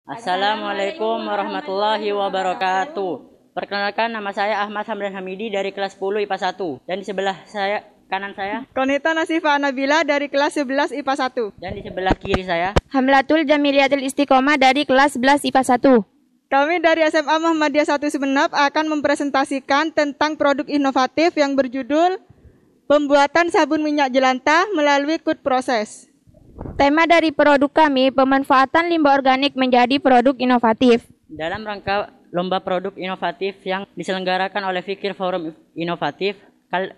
Assalamualaikum warahmatullahi wabarakatuh. Perkenalkan, nama saya Ahmad Hamdan Hamidi dari kelas 10 IPA 1. Dan di sebelah kanan saya, Konita Nasifa Nabila dari kelas 11 IPA 1. dan di sebelah kiri saya, Hamlatul Jamiliatul Istiqomah dari kelas 11 IPA 1. Kami dari SMA Muhammadiyah 1 Sumeneb akan mempresentasikan tentang produk inovatif yang berjudul Pembuatan Sabun Minyak Jelantah melalui Cut Proses. Tema dari produk kami, pemanfaatan limbah organik menjadi produk inovatif. dalam rangka lomba produk inovatif yang diselenggarakan oleh Fikir Forum Inovatif,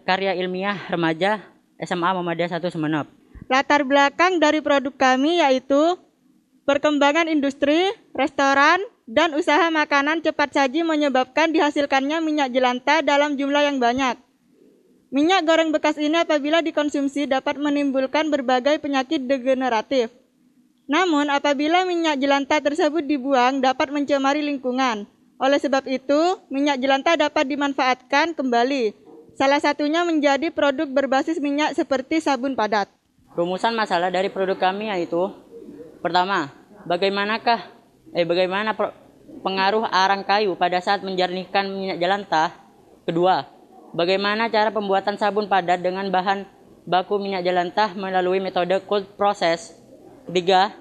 karya ilmiah remaja SMA Muhammadiyah 1 Sumeneb. Latar belakang dari produk kami yaitu perkembangan industri, restoran, dan usaha makanan cepat saji menyebabkan dihasilkannya minyak jelantah dalam jumlah yang banyak. Minyak goreng bekas ini apabila dikonsumsi dapat menimbulkan berbagai penyakit degeneratif. Namun apabila minyak jelantah tersebut dibuang dapat mencemari lingkungan. Oleh sebab itu, minyak jelantah dapat dimanfaatkan kembali. Salah satunya menjadi produk berbasis minyak seperti sabun padat. Rumusan masalah dari produk kami yaitu: pertama, bagaimana pengaruh arang kayu pada saat menjernihkan minyak jelantah? Kedua, bagaimana cara pembuatan sabun padat dengan bahan baku minyak jelantah melalui metode cold process? Ketiga,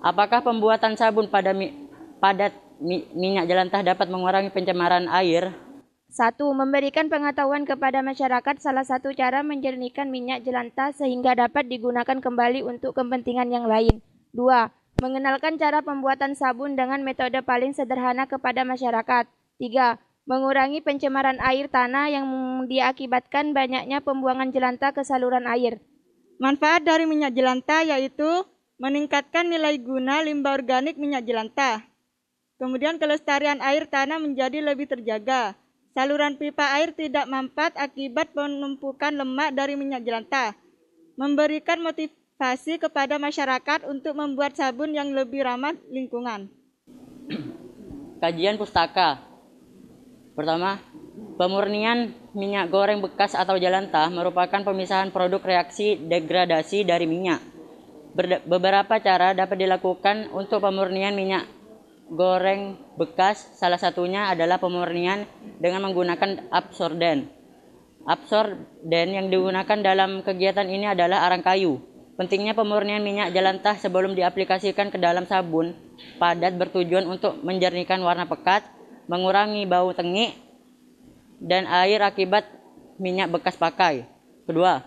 apakah pembuatan sabun minyak jelantah dapat mengurangi pencemaran air? 1. Memberikan pengetahuan kepada masyarakat salah satu cara menjernihkan minyak jelantah sehingga dapat digunakan kembali untuk kepentingan yang lain. 2. Mengenalkan cara pembuatan sabun dengan metode paling sederhana kepada masyarakat. 3. Mengurangi pencemaran air tanah yang diakibatkan banyaknya pembuangan jelantah ke saluran air. Manfaat dari minyak jelantah yaitu meningkatkan nilai guna limbah organik minyak jelantah. Kemudian kelestarian air tanah menjadi lebih terjaga. Saluran pipa air tidak mampet akibat penumpukan lemak dari minyak jelantah. Memberikan motivasi kepada masyarakat untuk membuat sabun yang lebih ramah lingkungan. Kajian pustaka. Pertama, pemurnian minyak goreng bekas atau jelantah merupakan pemisahan produk reaksi degradasi dari minyak. Beberapa cara dapat dilakukan untuk pemurnian minyak goreng bekas, salah satunya adalah pemurnian dengan menggunakan absorben. Absorben yang digunakan dalam kegiatan ini adalah arang kayu. Pentingnya pemurnian minyak jelantah sebelum diaplikasikan ke dalam sabun padat bertujuan untuk menjernihkan warna pekat, mengurangi bau tengik dan air akibat minyak bekas pakai. Kedua,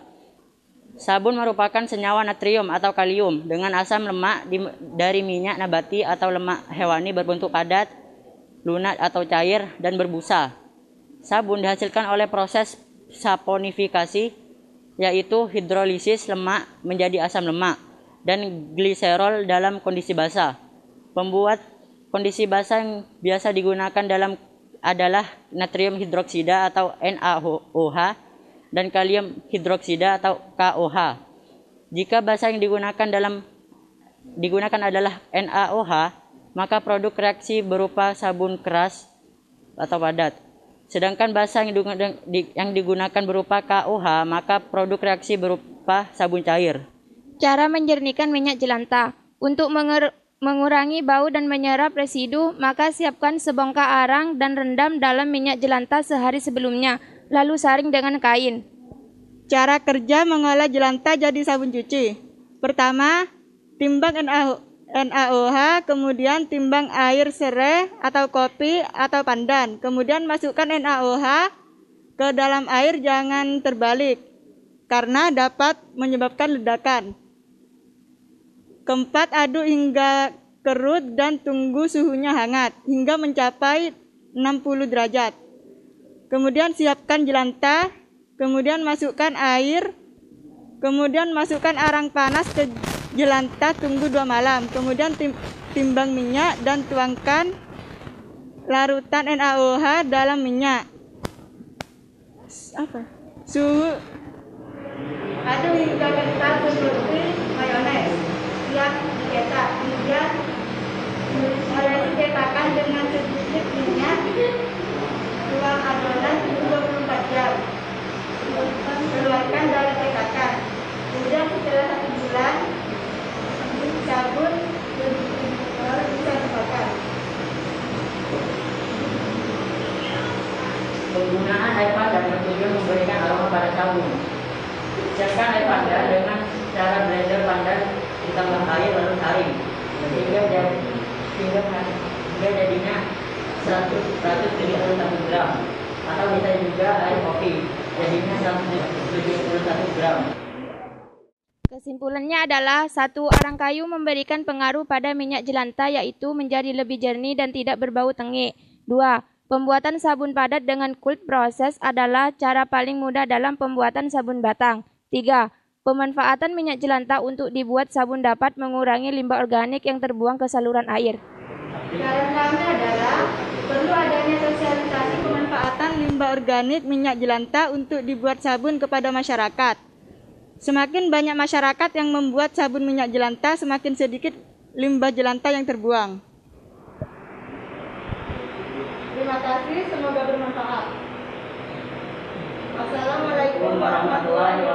sabun merupakan senyawa natrium atau kalium dengan asam lemak dari minyak nabati atau lemak hewani berbentuk padat, lunak atau cair, dan berbusa. Sabun dihasilkan oleh proses saponifikasi, yaitu hidrolisis lemak menjadi asam lemak dan gliserol dalam kondisi basah. Pembuat kondisi basah yang biasa digunakan adalah natrium hidroksida atau NaOH dan kalium hidroksida atau KOH. Jika basa yang digunakan adalah NaOH, maka produk reaksi berupa sabun keras atau padat. Sedangkan basa yang digunakan berupa KOH, maka produk reaksi berupa sabun cair. Cara menjernihkan minyak jelantah. Untuk mengurangi bau dan menyerap residu, maka siapkan sebongkah arang dan rendam dalam minyak jelantah sehari sebelumnya, lalu saring dengan kain. Cara kerja mengolah jelantah jadi sabun cuci. Pertama, timbang NaOH, kemudian timbang air serai atau kopi atau pandan. Kemudian masukkan NaOH ke dalam air, jangan terbalik karena dapat menyebabkan ledakan. Keempat, aduk hingga kerut dan tunggu suhunya hangat hingga mencapai 60 derajat. Kemudian siapkan jelantah, kemudian masukkan air, kemudian masukkan arang panas ke jelantah, tunggu 2 malam. Kemudian timbang minyak dan tuangkan larutan NaOH dalam minyak. Suhu aduk hingga kental seperti mayones. Siap dicetak. Kemudian olesi cetakan dengan sedikit minyak. Tuang adonan tunggu 24 jam. Keluarkan dari cetakan. Kemudian setelah 1 bulan sabun bisa dipakai. air pandan bertujuan memberikan aroma pada sabun. Siapkan air pandan dengan cara blender pandan ditambah air lalu saring sehingga jadinya 171 gram, atau bisa juga air kopi jadinya 171 gram. Kesimpulannya adalah 1. Arang kayu memberikan pengaruh pada minyak jelantah yaitu menjadi lebih jernih dan tidak berbau tengik. 2. Pembuatan sabun padat dengan cold process adalah cara paling mudah dalam pembuatan sabun batang. 3. Pemanfaatan minyak jelantah untuk dibuat sabun dapat mengurangi limbah organik yang terbuang ke saluran air. Saran kami adalah perlu adanya sosialisasi pemanfaatan limbah organik minyak jelantah untuk dibuat sabun kepada masyarakat. Semakin banyak masyarakat yang membuat sabun minyak jelantah, semakin sedikit limbah jelantah yang terbuang. Terima kasih, semoga bermanfaat. Wassalamualaikum warahmatullahi wabarakatuh.